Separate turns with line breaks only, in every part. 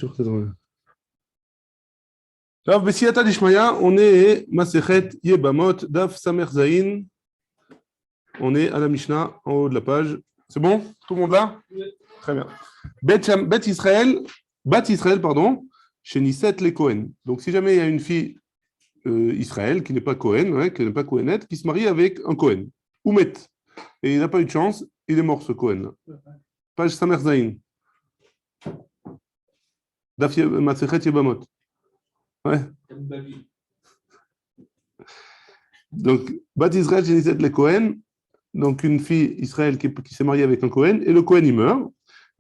sur cette rue. Alors, Bessiyata Dishmaya, on est Masechet Yebamot, Daf Samer Zain. On est à la Mishnah, en haut de la page. C'est bon? Tout le monde là? Oui. Très bien. Bet Israël, pardon, chez Niset les Cohen. Donc, si jamais il y a une fille Israël qui n'est pas Cohen, ouais, qui n'est pas Cohenette, qui se marie avec un Cohen, Oumet, et il n'a pas eu de chance, il est mort ce Cohen. Page Samer Zain. Daf Masechet Yebamot. Ouais. Donc, Bat Israël, chez Niset les Cohen. Donc, une fille Israël qui s'est mariée avec un Cohen, et le Cohen, il meurt.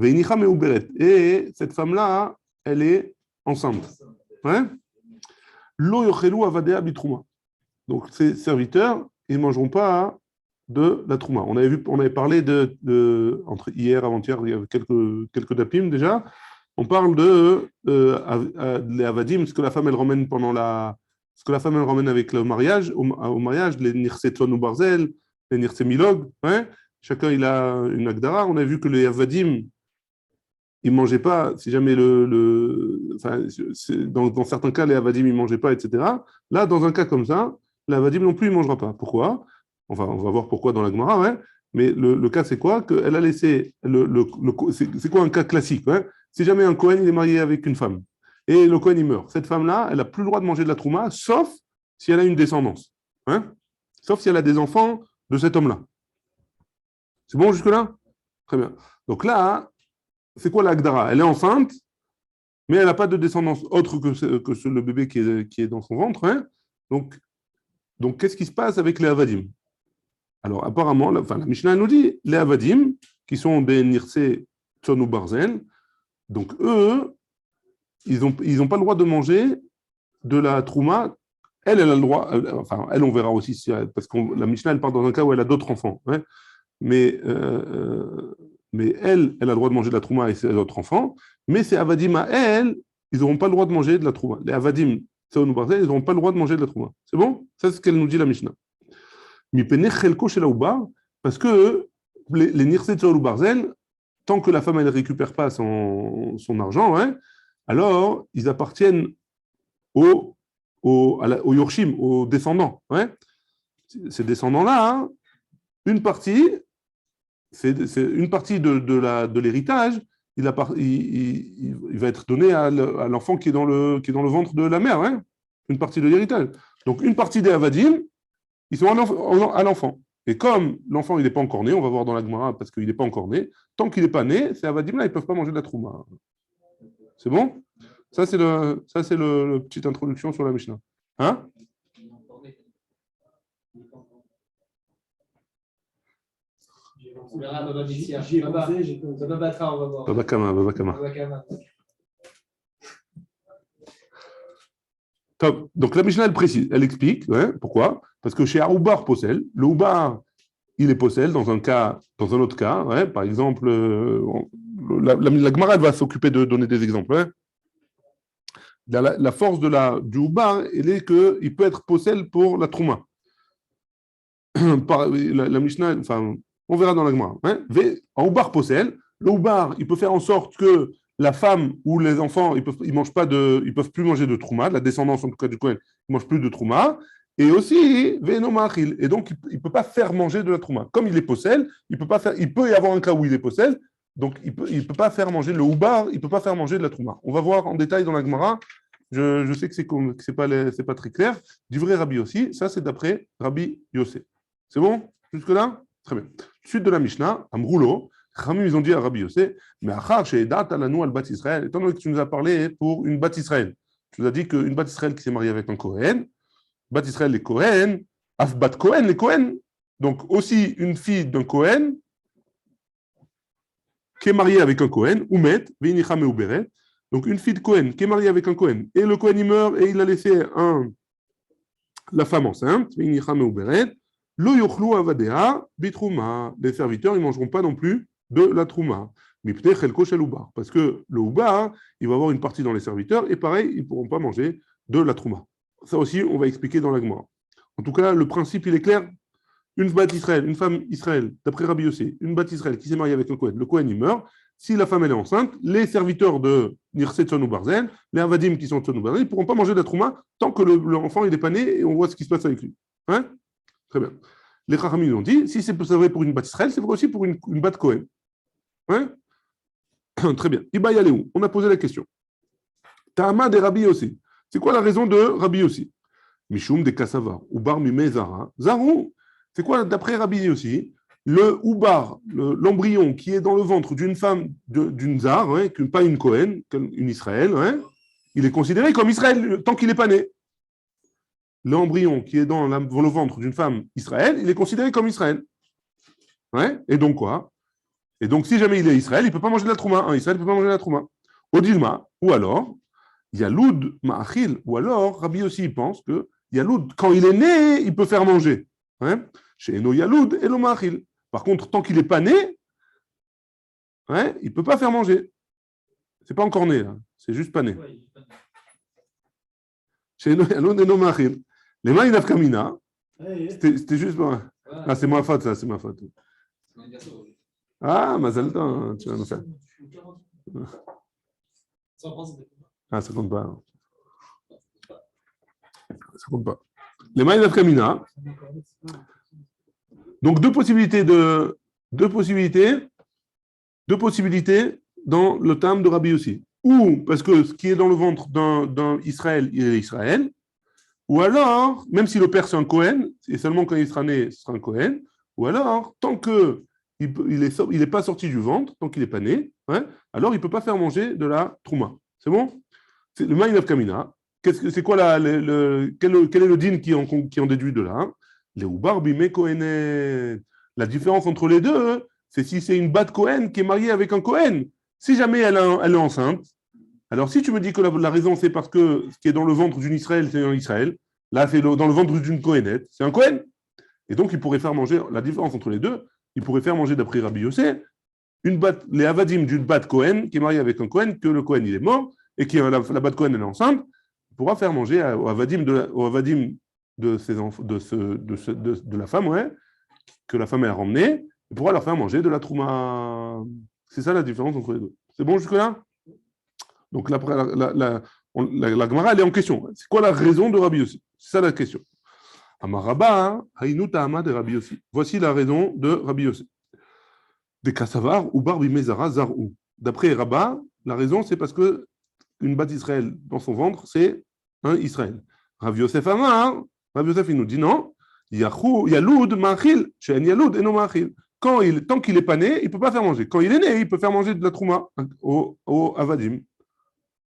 Et cette femme-là, elle est enceinte. Ouais? Donc, ces serviteurs, ils ne mangeront pas de la trouma. On avait parlé entre hier, avant-hier, il y a quelques dapim déjà. On parle de les avadim, ce que la femme, elle ramène avec le mariage, au mariage, les nirseton ou barzel, les nirsemilog, ouais. Chacun il a une agdara. On a vu que les avadim, ils ne mangeaient pas, si jamais dans certains cas, les avadim, ils ne mangeaient pas, etc. Là, dans un cas comme ça, l'avadim non plus, il ne mangera pas. Pourquoi? Enfin, on va voir pourquoi dans la Gemara, ouais. Mais le cas, c'est quoi? Qu'elle a laissé, c'est quoi un cas classique, ouais? Si jamais un Kohen il est marié avec une femme, et le Kohen il meurt, cette femme-là, elle n'a plus le droit de manger de la trouma, sauf si elle a une descendance. Hein? Sauf si elle a des enfants de cet homme-là. C'est bon jusque-là? Très bien. Donc là, c'est quoi l'Agdara? Elle est enceinte, mais elle n'a pas de descendance autre que le bébé qui est dans son ventre. Hein? Donc, qu'est-ce qui se passe avec les Avadim? Alors, apparemment, la Mishnah nous dit, les Avadim, qui sont des Nirse Tson ou Barzel, donc eux, ils n'ont pas le droit de manger de la trouma. Elle a le droit, elle, on verra aussi, parce que la Mishnah, elle part dans un cas où elle a d'autres enfants. Hein? Mais elle a le droit de manger de la trouma et ses autres enfants. Mais ces avadim à elle, ils n'auront pas le droit de manger de la trouma. Les avadim, ils n'auront pas le droit de manger de la trouma. C'est bon? Ça, c'est ce qu'elle nous dit, la Mishnah. Parce que les nirse ou barzel, tant que la femme elle récupère pas son argent, hein, alors ils appartiennent au yorshim, aux descendants. Ouais. Ces descendants-là, hein, une partie de l'héritage, il va être donné à l'enfant qui est dans le ventre de la mère, hein, une partie de l'héritage. Donc une partie des avadim, ils sont à l'enfant. Et comme l'enfant, il n'est pas encore né, on va voir dans la Gemara, parce qu'il n'est pas encore né, tant qu'il n'est pas né, ces avadim-là, ils ne peuvent pas manger de la trouma. C'est bon? Ça, c'est le petite introduction sur la Mishnah. Hein?
On verra Baba Bissia. Baba Batra, on va voir.
Baba Kama. Top. Donc la Mishnah, elle précise, elle explique, ouais, pourquoi? Parce que chez Aroubar Possel, le Oubar, il est Possel dans un autre cas, ouais, par exemple, la Gemara, elle va s'occuper de donner des exemples. Ouais. La force du Oubar, elle est qu'il peut être Possel pour la Trouma. La Mishnah, enfin, on verra dans la Gemara. Hein. En Oubar Possel, le Oubar, il peut faire en sorte que la femme ou les enfants, ils peuvent plus manger de trouma, la descendance en tout cas du Kohen, ils ne mangent plus de trouma, et aussi venomachil, et donc il ne peut pas faire manger de la trouma. Comme il est possel, il peut y avoir un cas où il est possel, donc il peut pas faire manger le oubar, il peut pas faire manger de la trouma. On va voir en détail dans la Gemara. Je sais que c'est pas très clair. Du vrai Rabbi aussi, ça c'est d'après Rabbi Yossé. C'est bon jusque là? Très bien. Suite de la Mishnah, Amroulo. Ils ont dit à Rabbi Yossé, mais Achar chez Edat Alanou al Bat Israël, étant donné que tu nous as parlé pour une Bat Israël, tu nous as dit qu'une Bat Israël qui s'est mariée avec un Kohen, Bat Israël les Kohen, Af Bat Kohen les Kohen, donc aussi une fille d'un Kohen qui est mariée avec un Kohen, Oumet, Veinicha Meuberet, donc une fille de Kohen qui est mariée avec un Kohen, et le Kohen il meurt et il a laissé la femme enceinte, Veinicha Meuberet, Lo yochlu avadea bitrouma, les serviteurs ils ne mangeront pas non plus de la trouma. Parce que le oubar, il va avoir une partie dans les serviteurs, et pareil, ils ne pourront pas manger de la trouma. Ça aussi, on va expliquer dans la Gemara. En tout cas, le principe, il est clair. Une femme Israël, d'après Rabbi Yossé, une bat Israël qui s'est mariée avec un Kohen, le Kohen, il meurt, si la femme elle est enceinte, les serviteurs de Nirset Tson ou Barzel, les Avadim qui sont Tson ou Barzel, ils ne pourront pas manger de la Trouma tant que l'enfant il est pas né et on voit ce qui se passe avec lui. Hein? Très bien. Les Chachamim ont dit, si c'est vrai pour une bat Israël, c'est vrai aussi pour une bat Cohen. Hein? Très bien. Iba Yaléou, on a posé la question. Ta'ama de Rabbi aussi. C'est quoi la raison de Rabbi aussi? Mishum de Kassavar, Ubar Mime Zara. Zarou, c'est quoi d'après Rabbi aussi? Le Ubar, l'embryon qui est dans le ventre d'une femme, d'une Zar, hein, pas une Cohen, une Israël, hein, il est considéré comme Israël tant qu'il n'est pas né. L'embryon qui est dans le ventre d'une femme Israël, il est considéré comme Israël. Ouais? Et donc quoi? Et donc si jamais il est Israël, il ne peut pas manger de la trouma. Un Israël ne peut pas manger de la trouma. Odilma, ou alors, Yaloud Ma'achil, ou alors Rabbi aussi pense que Yaloud, quand il est né, il peut faire manger. Hein? Chez Eno Yaloud, Elo Ma'achil. Par contre, tant qu'il n'est pas né, hein, il ne peut pas faire manger. C'est pas encore né, là. C'est juste pas né. Chez Eno Yaloud, Elo Ma'achil. Les mains, il a Kamina. C'était juste. Ah, c'est ma faute, ça, c'est ma faute. Ah, Mazal Tov, tu vas nous faire. Ah, ça compte pas. Ça compte pas. Les mains, il a Kamina. Donc, deux possibilités dans le terme de Rabbi aussi. Ou parce que ce qui est dans le ventre d'un Israël, il est Israël. Ou alors, même si le père c'est un Cohen, et seulement quand il sera né, ce sera un Cohen, ou alors, tant qu'il n'est pas sorti du ventre, tant qu'il n'est pas né, hein, alors il ne peut pas faire manger de la trouma. C'est bon? C'est le Ma'inav Kamina. C'est quoi quel est le din qui en déduit de là? Les Ubar Bime Kohenet. La différence entre les deux, c'est si c'est une bat Cohen qui est mariée avec un Cohen. Si jamais elle est enceinte, alors, si tu me dis que la raison, c'est parce que ce qui est dans le ventre d'une Israël, c'est un Israël, là, c'est dans le ventre d'une Kohenette, c'est un Kohen. Et donc, il pourrait faire manger, la différence entre les deux, il pourrait faire manger, d'après Rabbi Yossé, les Avadim d'une bat Kohen, qui est mariée avec un Kohen, que le Kohen, il est mort, et que la bat Kohen, elle est enceinte, il pourra faire manger aux Avadim de la femme, ouais, que la femme, elle a ramené, il pourra leur faire manger de la Trouma. C'est ça la différence entre les deux. C'est bon jusque-là? Donc la Gemara, elle est en question. C'est quoi la raison de Rabbi Yossi? C'est ça la question. Amaraba, Haïnuta Ama de Rabbi Yossi. Voici la raison de Rabbi Yossi. De Kassavar ou Barbi Mezara Zarou. D'après Rabba, la raison, c'est parce que une bat Israël dans son ventre, c'est un Israël. Rabbi Yosef Amar, Rabbi Yosef, il nous dit non. Yaloud Ma'achil, She'en Yaloud Eno Ma'achil. Tant qu'il n'est pas né, il ne peut pas faire manger. Quand il est né, il peut faire manger de la trouma au Avadim.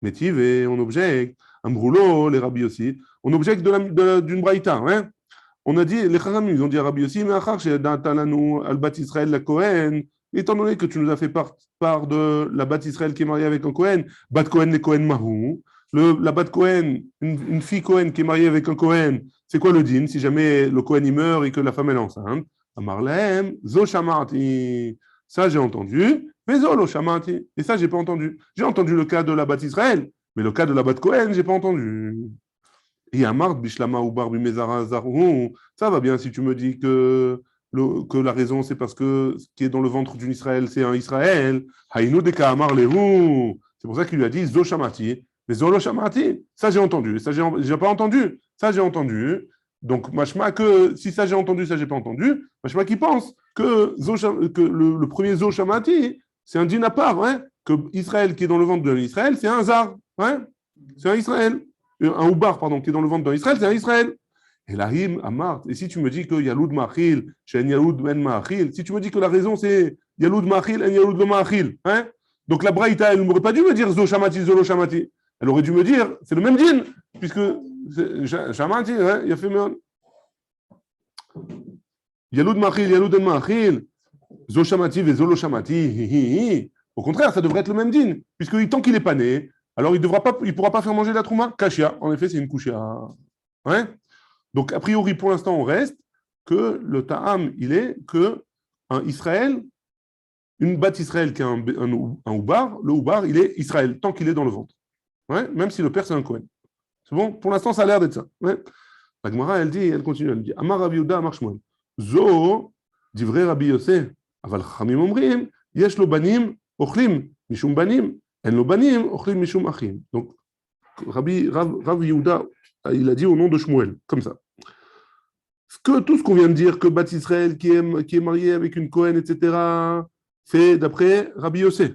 Métiv et on objecte, un brûlot, les Rabbi aussi, on objecte d'une braïta. Hein? On a dit, les Chachamim, ils ont dit à Rabbi aussi, mais achar, chez Dantalanu, al-Bat Israël, la Cohen, étant donné que tu nous as fait part de la Bat Israël qui est mariée avec un Cohen, Bat Cohen, les Cohen Mahou, la Bat Cohen, une fille Cohen qui est mariée avec un Cohen, c'est quoi le din si jamais le Cohen il meurt et que la femme elle est enceinte? Amarlehem, Zo Shamarti. Ça, j'ai entendu. Mais Zolo Shamati. Et ça, j'ai pas entendu. J'ai entendu le cas de la Bat Israël, mais le cas de la Bat Cohen, j'ai pas entendu. Et Amart, Bishlama ou Barbi Mezara Zarou. Ça va bien si tu me dis que la raison, c'est parce que ce qui est dans le ventre d'une Israël, c'est un Israël. Haïnou Deka Amar Lehu. C'est pour ça qu'il lui a dit Zo Shamati. Mais Zolo Shamati. Ça, j'ai entendu. Ça, j'ai pas entendu. Ça, j'ai entendu. Donc, Mashma, que si ça j'ai entendu, ça j'ai pas entendu, Mashma qui pense que le premier Zo Shamati, c'est un din à part, hein, que Israël qui est dans le ventre de l'Israël, c'est un Zar, hein, c'est un Israël. Un Oubar, pardon, qui est dans le ventre d'un Israël, c'est un Israël. Et l'Ahim, Amart, et si tu me dis que Yaloud Ma'achil, Shen Yaloud Men Ma'achil, si tu me dis que la raison c'est Yaloud Ma'achil, En Yaloud Lo Ma'achil, hein, donc la Braïta, elle n'aurait pas dû me dire Zo Shamati, Zolo Shamati. Elle aurait dû me dire, c'est le même din, puisque Shamati, hein, il a fait Yaloud Ma'achil, Yaloud En Ma'achil, Zo Shamati ve Zolo Shamati. Au contraire, ça devrait être le même din, puisque tant qu'il n'est pas né, alors il ne pourra pas faire manger la trouma. Kashia, en effet, c'est une kushia. Ouais. Donc, a priori, pour l'instant, on reste que le ta'am, il est que un Israël, une bat Israël qui a un oubar, le oubar, il est Israël, tant qu'il est dans le ventre. Ouais. Même si le père, c'est un Kohen. C'est bon? Pour l'instant, ça a l'air d'être ça. Ouais. La Gemara, elle continue, elle dit Amar Rabbi Yehuda, Amar Shmuel. Zo, divrei Rabbi Yosef, aval Chachamim omrim, yesh lo banim ochlim mishum banim, en lo banim, ochlim mishum achim. Donc, Rav Yehuda, il a dit au nom de Shmuel, comme ça. Tout ce qu'on vient de dire, que Bat Israël qui est marié avec une Cohen, etc., c'est d'après Rabbi Yossé.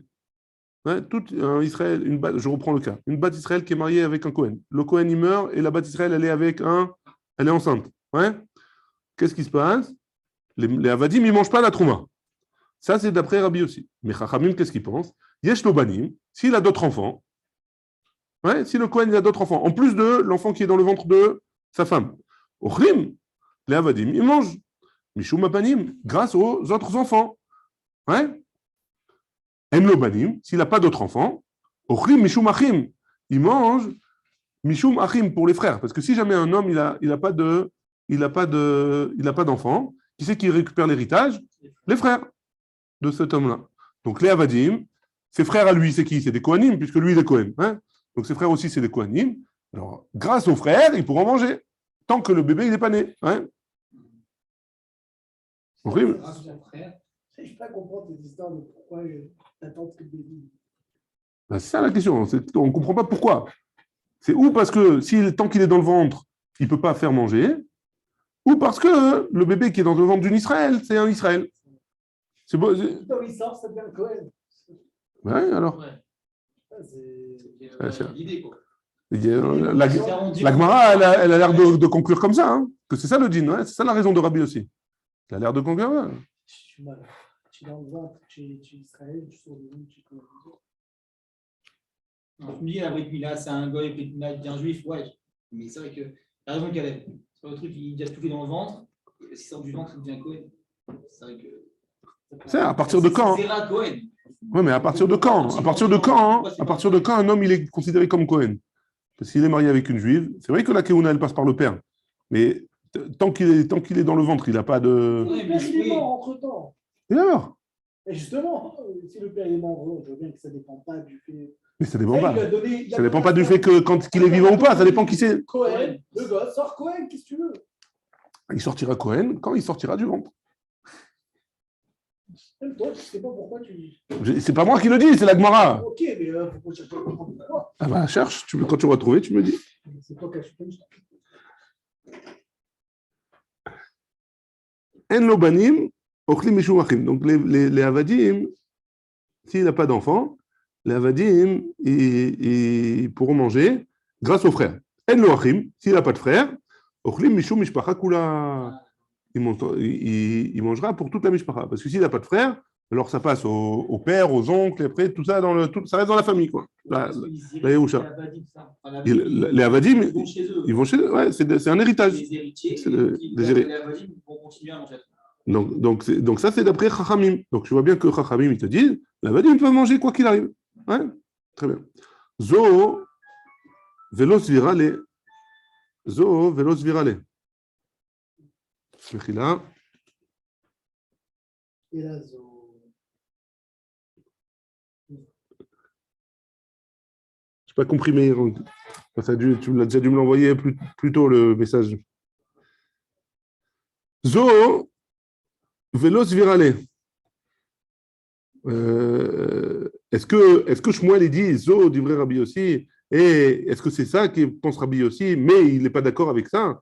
Ouais, tout un Israël, je reprends le cas, une Bat Israël qui est mariée avec un Cohen. Le Cohen, il meurt et la Bat Israël, elle est enceinte. Ouais. Qu'est-ce qui se passe? Les Avadim, ils ne mangent pas la Trouma. Ça, c'est d'après Rabbi Yossi. Mais Chachamim, qu'est-ce qu'ils pensent? Yesh lo banim, s'il a d'autres enfants, ouais, si le Cohen il a d'autres enfants, en plus de l'enfant qui est dans le ventre de sa femme, Ochlim, les Avadim, ils mangent. Mishum banim, grâce aux autres enfants. Ouais. En lo banim, s'il n'a pas d'autres enfants, Ochlim mishum achim, il mange mishum achim pour les frères. Parce que si jamais un homme, il n'a pas d'enfants, qui c'est qui récupère l'héritage? Les frères de cet homme-là. Donc les Avadim, ses frères à lui, c'est qui? C'est des Kohanim, puisque lui, il est Kohen. Hein, donc ses frères aussi, c'est des Kohanim. Alors, grâce aux frères, ils pourront manger, tant que le bébé, il n'est pas né. Hein. Horrible.
Je ne peux pas comprendre cette histoire de pourquoi t'attends que le bébé.
Ben, c'est ça la question. On ne comprend pas pourquoi. C'est ou parce que tant qu'il est dans le ventre, il ne peut pas faire manger, ou parce que le bébé qui est dans le ventre d'une Israël, c'est un Israël. C'est beau.
Quand il sort, ça devient un Cohen.
Ouais, alors.
Ouais.
C'est
l'idée, quoi.
La Gemara, elle a l'air de conclure comme ça, hein, que c'est ça le dîn, ouais, c'est ça la raison de Rabbi aussi. Elle a l'air de conclure. Ouais.
Je suis mal. Tu es dans le ventre, tu es Israël, tu sors du ventre, tu es Cohen. Je me dis, la Brit Mila, c'est un goy bien juif, ouais. Mais c'est vrai que la raison qu'elle est. C'est pas le truc, il a tout fait dans le ventre, et s'il sort du ventre, il devient Cohen. C'est vrai que.
C'est à partir de quand? Oui, mais à partir de quand? À partir de quand un homme il est considéré comme Cohen? Parce qu'il est marié avec une juive. C'est vrai que la Keuna, elle passe par le père. Mais tant qu'il est dans le ventre, il n'a pas de.
Oui, mais il est mort entre-temps.
Et alors?
Et justement, si le père est mort, je veux bien que ça ne dépend pas du fait.
Mais ça ne dépend pas. Ça ne dépend pas du fait qu'il est vivant ou pas. Ça dépend qui c'est.
Cohen, le gosse sort Cohen, qu'est-ce que tu veux?
Il sortira Cohen quand il sortira du ventre.
Même toi, je ne sais pas pourquoi tu dis.
C'est pas moi qui le dis, c'est la Gemara.
Ok, mais il faut chercher à comprendre pourquoi.
Ah bah cherche, quand tu vas trouver, tu me dis.
C'est toi qui as chuté.
En lo banim, ochlim mishum achim. Donc les Avadim, s'il n'a pas d'enfant, les Avadim, ils pourront manger grâce aux frères. En lo achim, s'il n'a pas de frère, ochlim mishum mishpacha kula. Il mangera pour toute la mishpacha. Parce que s'il n'a pas de frère, alors ça passe au père, aux oncles, et après tout ça, ça reste dans la famille, quoi. La Yehusha. Les Avadim, ils vont chez eux. Ouais, c'est un héritage.
Les héritiers,
les
Avadim vont continuer à manger.
Donc ça, c'est d'après Chachamim. Donc tu vois bien que Chachamim, ils te disent, les Avadim peuvent manger quoi qu'il arrive. Ouais, très bien. Zo velos virale. Zo velos virale. Mechila.
Et là, zo.
Je n'ai pas compris, mais tu l'as déjà dû me l'envoyer plus tôt, le message. Zo velos virale. Est-ce que Shmuel il dit Zo du vrai Rabbi aussi, et est-ce que c'est ça que pense Rabbi aussi, mais il n'est pas d'accord avec ça?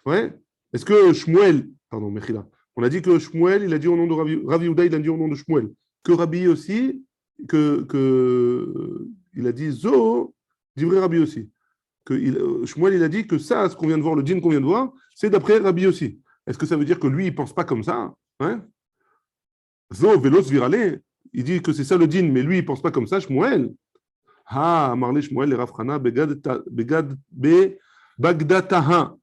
Ouais. Est-ce que Shmuel, pardon, Mechila, on a dit que Shmuel, il a dit au nom de Rabbi Yehuda, il a dit au nom de Shmuel, que Rabbi aussi, il a dit Zo, d'ivrei Rabbi aussi. Shmuel, il a dit que ça, ce qu'on vient de voir, le dîn qu'on vient de voir, c'est d'après Rabbi aussi. Est-ce que ça veut dire que lui, il ne pense pas comme ça? Hein? Zo, velos virale, il dit que c'est ça le dîn, mais lui, il ne pense pas comme ça, Shmuel. Ah, Marley Shmuel, le Rafrana, Bagdataha.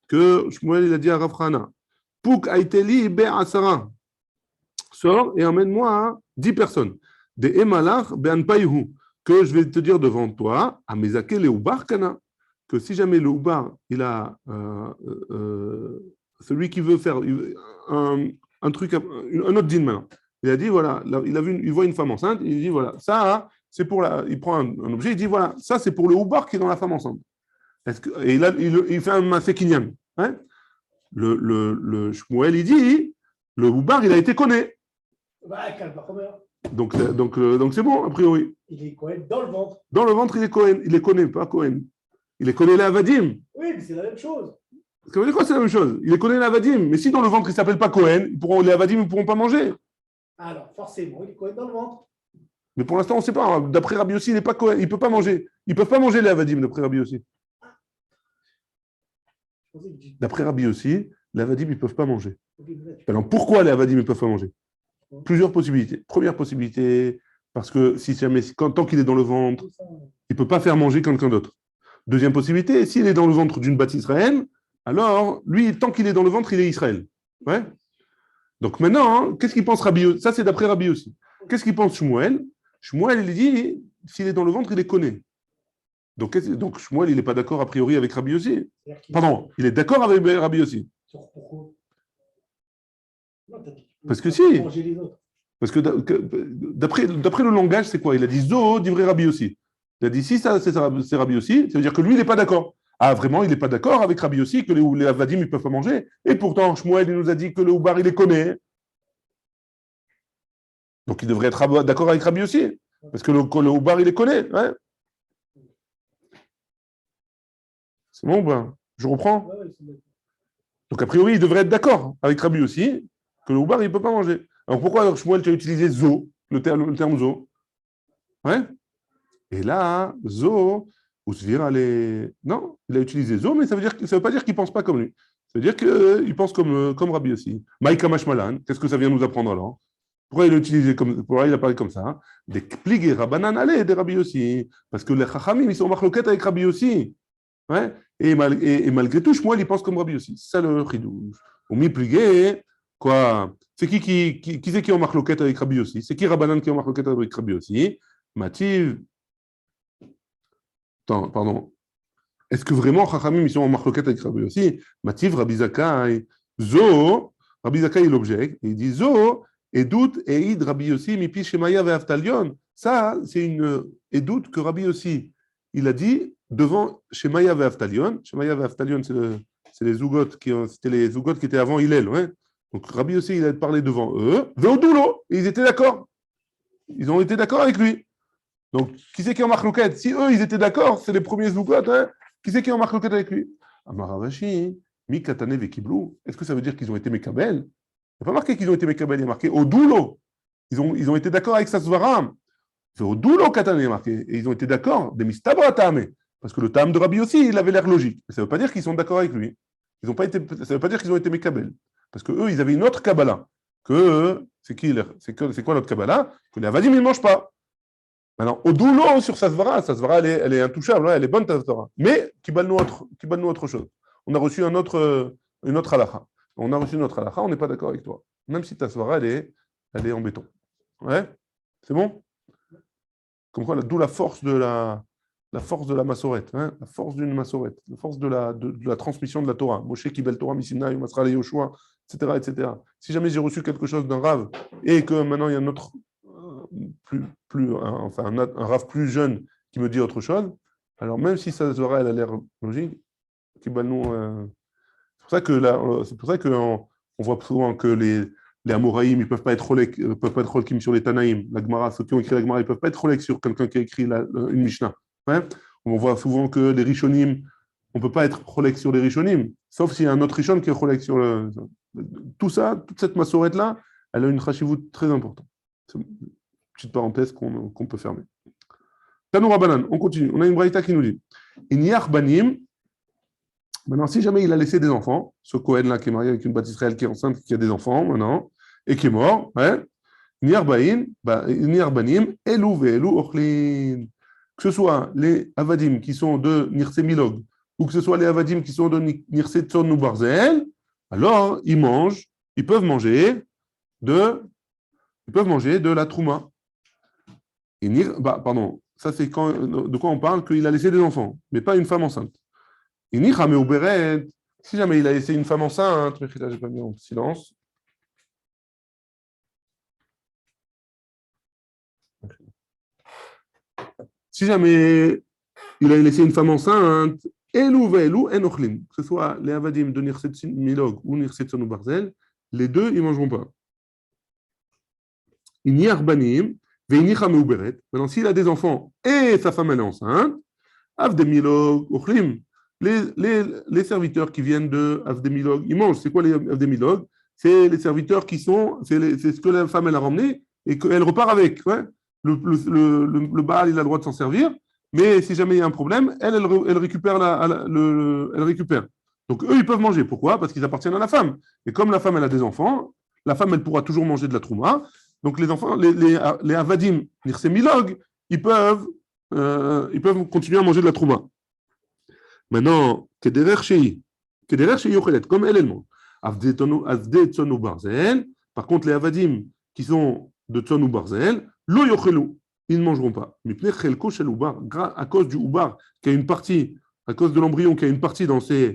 Que Shmuel il a dit à Rafrana, Pouk Aiteli be Asara, sors et emmène-moi 10 personnes. De Emalach ben Paihu, que je vais te dire devant toi, à Mezake le Ubar Kana, que si jamais le Ubar, il a celui qui veut faire un truc, un autre dîne maintenant. Il a dit voilà, il voit une femme enceinte, il dit voilà, ça c'est pour il prend un objet, il dit voilà, ça c'est pour le Ubar qui est dans la femme enceinte. Et il fait un Masé Kinyan. Hein? Le Shmuel, il dit, le Boubar, il a été connu.
Bah, calme,
Donc c'est bon, a priori.
Il est Cohen dans le ventre.
Dans le ventre, il est Cohen. Il est connaît, pas Cohen. Il est connaît les Avadim.
Oui, mais c'est la même chose.
Ça veut dire quoi, c'est la même chose? Il est connaît les Avadim. Mais si dans le ventre, il ne s'appelle pas Cohen, les Avadim ne pourront pas manger.
Alors, forcément, il est Cohen dans le ventre.
Mais pour l'instant, on ne sait pas. D'après Rabbi Yossi, il n'est pas Cohen. Il ne peut pas manger. Ils ne peuvent pas manger les Avadim, d'après Rabbi Yossi. D'après Rabbi Yossi, les Avadim, ils ne peuvent pas manger. Alors, pourquoi les Avadim ne peuvent pas manger? Plusieurs possibilités. Première possibilité, parce que tant qu'il est dans le ventre, il ne peut pas faire manger quelqu'un d'autre. Deuxième possibilité, s'il est dans le ventre d'une bâtisse israélienne, alors, lui, tant qu'il est dans le ventre, il est Israël. Ouais. Donc maintenant, qu'est-ce qu'il pense Rabbi Yossi? Ça, c'est d'après Rabbi Yossi. Qu'est-ce qu'il pense Shmuel? Shmuel, il dit, s'il est dans le ventre, il est connaît. Donc Shmuel, il n'est pas d'accord a priori avec Rabbi Yossi. Pardon, il est d'accord avec Rabbi Yossi.
Pourquoi?
Parce que si. Parce que d'après le langage, c'est quoi? Il a dit Zo, divrei Rabbi Yossi. Il a dit si ça, c'est Rabbi Yossi, ça veut dire que lui, il n'est pas d'accord. Ah, vraiment, il n'est pas d'accord avec Rabbi Yossi que les Avadim, ils ne peuvent pas manger. Et pourtant, Shmuel, il nous a dit que le Oubar, il les connaît. Donc, il devrait être d'accord avec Rabbi Yossi. Parce que le Oubar, il les connaît. Ouais. C'est bon, ben, je reprends. Donc, a priori, il devrait être d'accord avec Rabbi Yossi que le Oubar, il ne peut pas manger. Alors, pourquoi, Shmuel, tu as utilisé Zo, le terme Zo? Ouais. Et là, Zo, non, il a utilisé Zo, mais ça ne veut pas dire qu'il ne pense pas comme lui. Ça veut dire qu'il pense comme Rabbi Yossi. Maïka Mashmalan, qu'est-ce que ça vient nous apprendre alors? Pourquoi il a parlé comme ça? Des pligés Rabbanan allez des Rabbi Yossi. Parce que les Chachamim, ils sont marloquettes avec Rabbi Yossi. Ouais? Et malgré tout, Shmuel, il pense comme Rabbi Yossi. C'est ça le chidouj. Ou mi pligé, quoi? C'est qui c'est qui est en marloquette avec Rabbi Yossi? C'est qui Rabbanan qui est en marloquette avec Rabbi Yossi? Mativ. Attends, pardon. Est-ce que vraiment Chachamim ils sont en marloquette avec Rabbi Yossi? Mativ Rabbi Zakai. Zo, Rabbi Zakai il objecte. Il dit Zo, Edout et Id Rabbi Yossi, Mipi Shemaya ve'Aftalion. Ça, c'est une Edout que Rabbi Yossi, il a dit devant Shemaya ve'Aftalion. Shemaya ve'Aftalion, c'est les Zougot, c'était les Zougot qui étaient avant Hillel. Ouais. Donc Rabbi Yossi, il a parlé devant eux. Ve'Odulo, et ils étaient d'accord. Ils ont été d'accord avec lui. Donc, qui c'est qui est en marloquette? Si eux, ils étaient d'accord, c'est les premiers Zougot, hein. Qui c'est qui est en marloquette avec lui? Amaravashi, Mi Katane ve'Kiblou. Est-ce que ça veut dire qu'ils ont été Mekabel? Il n'y a pas marqué qu'ils ont été Mekabel, il y a marqué Odulo. Ils ont été d'accord avec Sasvaram. C'est Odulo Katane, il y a marqué. Et ils ont été d'accord, des Mistabra Tame. Parce que le Tam de Rabbi aussi, il avait l'air logique. Mais ça ne veut pas dire qu'ils sont d'accord avec lui. Ça ne veut pas dire qu'ils ont été Mekabel. Parce qu'eux, ils avaient une autre Kabbalah. C'est quoi notre Kabbalah? Que les Avadim, ils ne mangent pas. Maintenant, Odulo sur Sasvara, elle est intouchable, elle est bonne, Sasvara. Mais, qui bat nous autre chose. On a reçu une autre halakha. On a reçu notre halakha, on n'est pas d'accord avec toi. Même si ta Sasvara, elle est en béton. Ouais? C'est bon? Comme quoi, d'où la force de la massorette, hein? La force d'une massorette, la force de la transmission de la Torah. Moshe Kibel Torah, Missimna, Masra le Yoshua, etc., etc. Si jamais j'ai reçu quelque chose d'un rave et que maintenant il y a un autre un rave plus jeune qui me dit autre chose, alors même si ça elle a l'air logique, c'est pour ça qu'on voit souvent que les Amoraïm, ils ne peuvent pas être rolekim sur les Tanaïm. La Gemara, ceux qui ont écrit la Gemara, ils ne peuvent pas être rolek sur quelqu'un qui a écrit une Mishnah. Ouais. On voit souvent que les Rishonim, on ne peut pas être rolek sur les Rishonim, sauf s'il y a un autre Rishon qui est rolek sur le... Tout ça, toute cette massorette-là, elle a une chashivut très importante. C'est une petite parenthèse qu'on peut fermer. Tanou Rabbanan, on continue. On a une braïta qui nous dit Inyach banim. Maintenant, si jamais il a laissé des enfants, ce Cohen-là qui est marié avec une bâtisse Israël qui est enceinte, qui a des enfants maintenant, et qui est mort, ouais, Inyach banim, elu ve'elu ochlin. Que ce soit les Avadim qui sont de Nirse Milog, ou que ce soit les Avadim qui sont de Nirse Tzon ou Barzel, alors ils peuvent manger de la Trouma. Pardon, ça c'est de quoi on parle qu'il a laissé des enfants, mais pas une femme enceinte. Si jamais il a laissé une femme enceinte, j'ai pas mis en silence. Si jamais il a laissé une femme enceinte, que ce soit les Avadim de Nirset Milog ou Nirset Sonou Barzel, les deux, ils ne mangeront pas. Ini arbanim, veini chameuberet. Maintenant, s'il a des enfants et sa femme elle est enceinte, avdemilog, ochlim. Les serviteurs qui viennent de avdemilog, ils mangent. C'est quoi les avdemilog? C'est les serviteurs qui sont, c'est ce que la femme elle a ramené et qu'elle repart avec. Ouais. Le Baal, il a le droit de s'en servir, mais si jamais il y a un problème, elle récupère elle récupère. Donc eux, ils peuvent manger. Pourquoi? Parce qu'ils appartiennent à la femme. Et comme la femme, elle a des enfants, la femme, elle pourra toujours manger de la trouma. Donc les enfants, les avadim, c'est milog, ils peuvent continuer à manger de la trouma. Maintenant, kederer shei yochelet, comme elle mange. Par contre, les avadim qui sont de Tzon ou Barzel, lo yochelu, ils ne mangeront pas. À cause du oubar, qui a une partie, à cause de l'embryon qui a une partie dans cet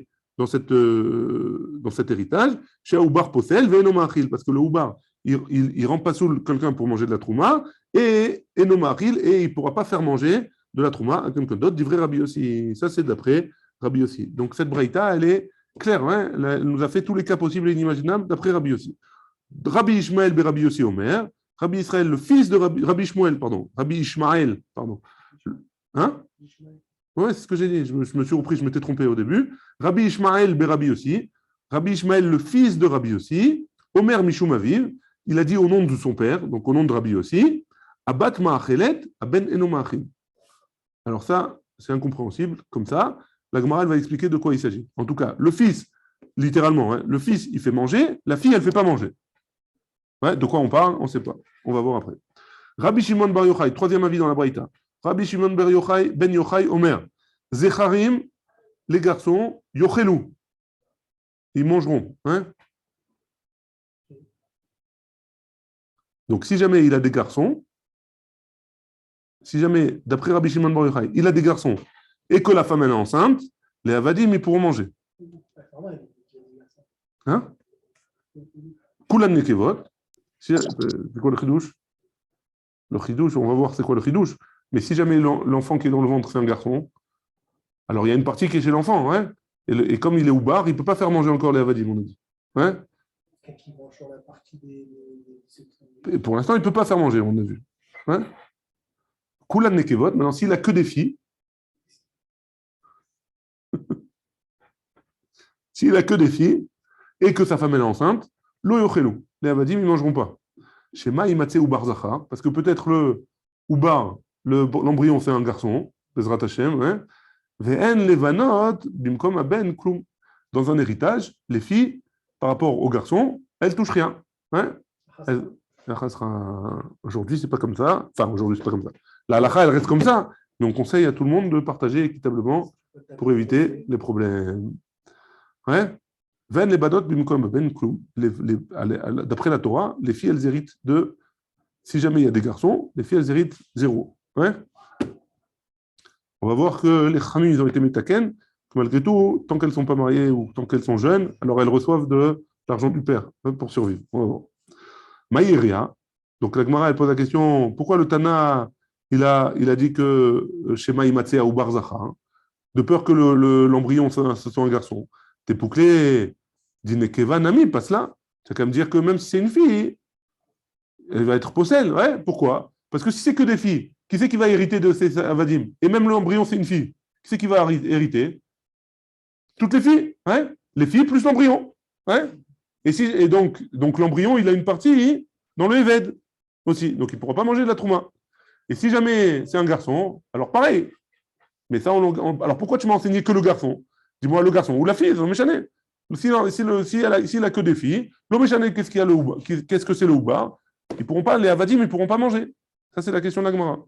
héritage, chez oubar posel, ve'enomachil, parce que le oubar, il rend pas sous quelqu'un pour manger de la trouma, et enomachil, et il ne pourra pas faire manger de la trouma à quelqu'un d'autre, d'ivrei Rabbi Yossi. Ça, c'est d'après Rabbi Yossi. Donc, cette braïta, elle est claire, hein, elle nous a fait tous les cas possibles et inimaginables d'après Rabbi Yossi. Rabbi Ishmael be Rabbi Yossi Omer, Rabbi Israël, le fils de Rabbi Ishmael, Rabbi Ishmael, pardon. Hein? Ouais, c'est ce que j'ai dit, je me suis repris, je m'étais trompé au début. Rabbi Ishmael be Rabbi Yossi, Rabbi Ishmael, le fils de Rabbi Yossi, Omer Mishum Aviv, il a dit au nom de son père, donc au nom de Rabbi Yossi, Abat Ma'achelet, Aben Eno Ma'achim. Alors ça, c'est incompréhensible, comme ça, la Gemara va expliquer de quoi il s'agit. En tout cas, le fils, littéralement, hein, le fils, il fait manger, la fille, elle ne fait pas manger. Ouais, de quoi on parle? On ne sait pas. On va voir après. Rabbi Shimon Bar Yochai, troisième avis dans la Braïta. Rabbi Shimon Bar Yochai, Ben Yochai, Omer. Zecharim, les garçons, Yochelu. Ils mangeront. Hein? Donc, si jamais il a des garçons, si jamais, d'après Rabbi Shimon Bar Yochai, il a des garçons et que la femme elle est enceinte, les avadim, ils pourront manger. Hein? Kulan nekevot. C'est quoi le chidouche? Le chidouche, on va voir c'est quoi le chidouche. Mais si jamais l'enfant qui est dans le ventre, c'est un garçon, alors il y a une partie qui est chez l'enfant. Hein? Et comme il est oubar, il ne peut pas faire manger encore les avadim, on a dit. Hein? Et pour l'instant, il ne peut pas faire manger, on a vu. Hein? Kulan nekevot. Maintenant, s'il a que des filles, s'il a que des filles, et que sa femme est enceinte, lo yochelu. Les avadim, ils ne mangeront pas. Chez Maïmatse Oubar Zachar, parce que peut-être le Oubar, l'embryon, c'est un garçon, Bezrat Hashem, hein. Ve'en levanot, bimkom aben klum. Dans un héritage, les filles, par rapport aux garçons, elles ne touchent rien. Hein. Aujourd'hui, c'est pas comme ça. Enfin, aujourd'hui, c'est pas comme ça. La halakha, elle reste comme ça. Mais on conseille à tout le monde de partager équitablement pour éviter les problèmes. Ouais. D'après la Torah, les filles, elles héritent de... Si jamais il y a des garçons, les filles, elles héritent 0. Ouais. On va voir que les Khamim, ils ont été métaken, que malgré tout, tant qu'elles ne sont pas mariées ou tant qu'elles sont jeunes, alors elles reçoivent de l'argent du père pour survivre. On va voir. Maïria, donc la Gemara, elle pose la question, pourquoi le Tana, il a dit que chez Maïmatsea ou Barzacha, hein, de peur que l'embryon, ce soit un garçon. T'es pouclé, Dinekeva Nami, passe là. C'est quand même dire que même si c'est une fille, elle va être possède. Ouais, pourquoi? Parce que si c'est que des filles, qui c'est qui va hériter de ces avadim? Et même l'embryon, c'est une fille. Qui c'est qui va hériter? Toutes les filles. Ouais? Les filles plus l'embryon. Ouais? Et donc l'embryon, il a une partie dans le Eved aussi. Donc il ne pourra pas manger de la trouma. Et si jamais c'est un garçon, alors pareil. Mais ça, alors pourquoi tu m'as enseigné que le garçon? Dis-moi le garçon ou la fille, c'est méchané. Si elle a que des filles, le méchané, qu'est-ce que c'est le oubar? Ils pourront pas, les avadim, ils ne pourront pas manger. Ça, c'est la question de l'Agmara.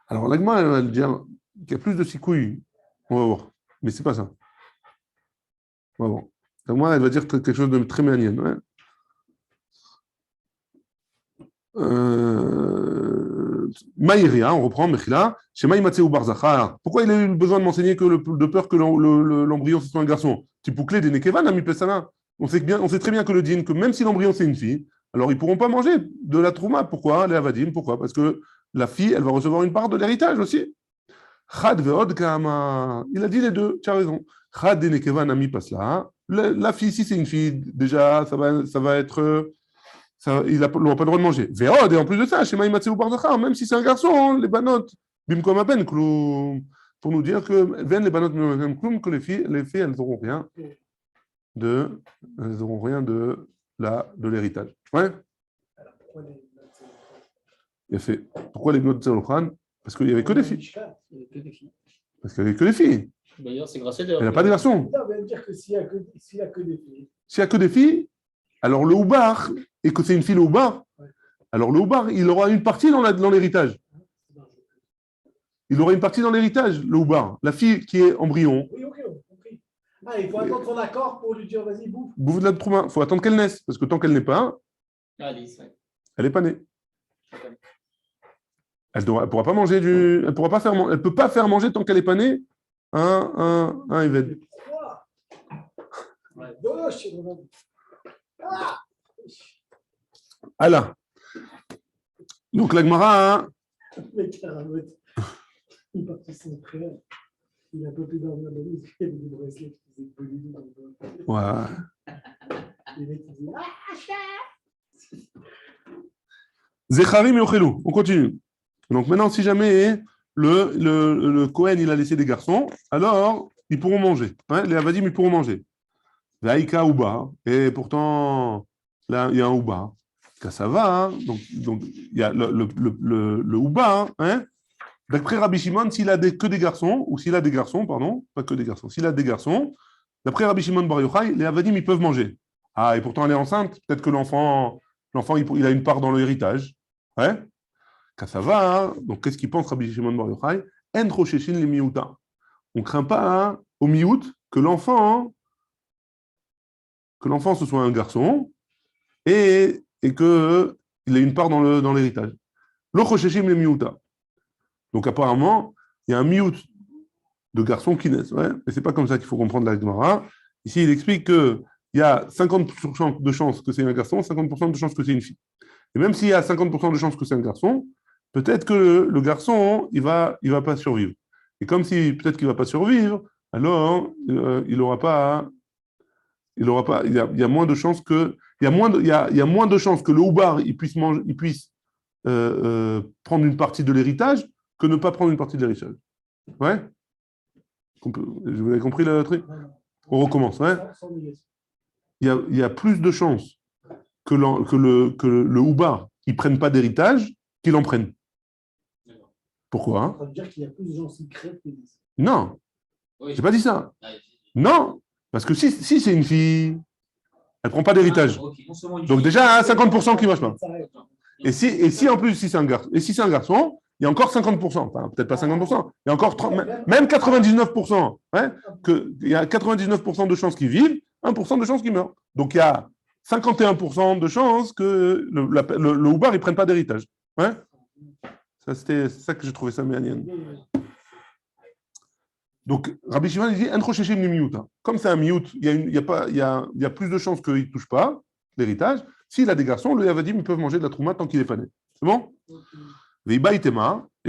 Alors, l'Agmara, elle va dire qu'il y a plus de sikouilles. On va voir. Mais c'est pas ça. On va voir. L'Agmara, elle va dire quelque chose de très méanienne. Ouais. Maïria, on reprend, Mechila, chez Maïmatse ou Barzachar. Pourquoi il a eu besoin de m'enseigner de peur que l'embryon ce soit un garçon? Tipouclé des Nekevan, Ami Pesana. On sait très bien que le din, que même si l'embryon c'est une fille, alors ils ne pourront pas manger de la trouma. Pourquoi? Les avadim, pourquoi? Parce que la fille, elle va recevoir une part de l'héritage aussi. Chad ve'od kama. Il a dit les deux, tu as raison. Chad des Nekevan, Ami Pasla. La fille, si c'est une fille, déjà, ça va être il n'aura pas le droit de manger. Véod, et en plus de ça, Shema Imatseu Bardachar, même si c'est un garçon, les banotes, Bimkom Aben Kloum, pour nous dire que Ven les banotes Bimkom Kloum, que les filles, elles n'auront rien de l'héritage. Ouais,
Alors, pourquoi les notes, c'est-
il a fait. Pourquoi les bnotes Tzalochan? Parce qu'il n'y avait que des filles.
Mishka.
Il n'y a que des filles.
Parce qu'il n'y avait que des filles.
D'ailleurs, c'est grâce à
Elle n'a pas de garçons.
Non, mais dire que s'il y a que des filles.
S'il n'y a que des filles, alors le Houbar, et que c'est une fille le Houbar, alors le Houbar, il aura une partie dans l'héritage. Il aura une partie dans l'héritage, le Houbar. La fille qui est embryon,
Oui, ok, on a compris. Ah, il faut attendre son accord pour lui dire vas-y, bouffe.
bouffe de la trouma. Il faut attendre qu'elle naisse, parce que tant qu'elle n'est pas,
Alice, ouais.
elle n'est pas née. Elle ne pourra pas manger elle pourra pas faire, elle peut pas faire manger tant qu'elle n'est pas née un Eved.
Pourquoi
Ouais.
Non, je sais vraiment. Ah
Allah. Donc la Gemara,
Mais Karamout, il partit son frère. Il a pas pu dormir dans l'eau, il y avait des bracelets qui faisaient polydou dans le dos.
ouais.
Les mecs, ils disaient
Zecharim Yochelu. On continue. Donc maintenant, si jamais le Kohen il a laissé des garçons, alors ils pourront manger. Hein, les Avadim ils pourront manger. Vaïka Ouba. Et pourtant, là, il y a un Ouba. Ça va. Hein, donc, il y a le Ouba. Hein, d'après Rabbi Shimon, s'il a que des garçons, ou s'il a des garçons, pardon, pas que des garçons, s'il a des garçons, d'après Rabbi Shimon Bar Yochai, les Avadim ils peuvent manger. Ah, et pourtant elle est enceinte. Peut-être que l'enfant il a une part dans l'héritage. Ouais. Ça va, hein. Donc qu'est-ce qu'il pense Rabbi Shimon Bar Yochai? En rosheshin le miouta. On ne craint pas hein, au miout que l'enfant ce soit un garçon et qu'il ait une part dans l'héritage. Lo rosheshin le miouta. Donc apparemment, il y a un miout de garçons qui naissent. Ouais. Mais c'est pas comme ça qu'il faut comprendre la Gemara. Ici, il explique qu'il y a 50% de chances que c'est un garçon, 50% de chances que c'est une fille. Et même s'il y a 50% de chances que c'est un garçon, peut-être que le garçon, il va pas survivre. Et comme si peut-être qu'il va pas survivre, alors il y a moins de chances que, il y a moins de chances que le Houbar il puisse prendre une partie de l'héritage que ne pas prendre une partie de l'héritage. Ouais. Vous avez compris le truc? On recommence. Ouais.
sans négation.
Il y a plus de chances que le Houbar ne prenne pas d'héritage qu'il en prenne. Pourquoi?
Ça veut dire qu'il y a plus de gens qui crèvent que des.
Non,
Oui.
j'ai pas dit ça.
Ah,
Non, parce que si c'est une fille, elle prend pas d'héritage.
ok. Non seulement une
Donc
fille,
déjà, 50% qui ne marche pas.
Ça arrive.
Et si en plus, si c'est un garçon, il y a encore 50%. Enfin, peut-être pas 50%, il y a encore 30, même 99%. Ouais, il y a 99% de chances qu'ils vivent, 1% de chances qu'ils meurent. Donc il y a 51% de chances que le Houbar, il ne prenne pas d'héritage. Ouais. C'est ça que j'ai trouvé ça méanienne. Donc, Rabbi Shimon dit comme c'est un miout, il y a plus de chances qu'il ne touche pas l'héritage. S'il a des garçons, le Yavadim, ils peuvent manger de la trouma tant qu'il n'est pas né. C'est bon? Et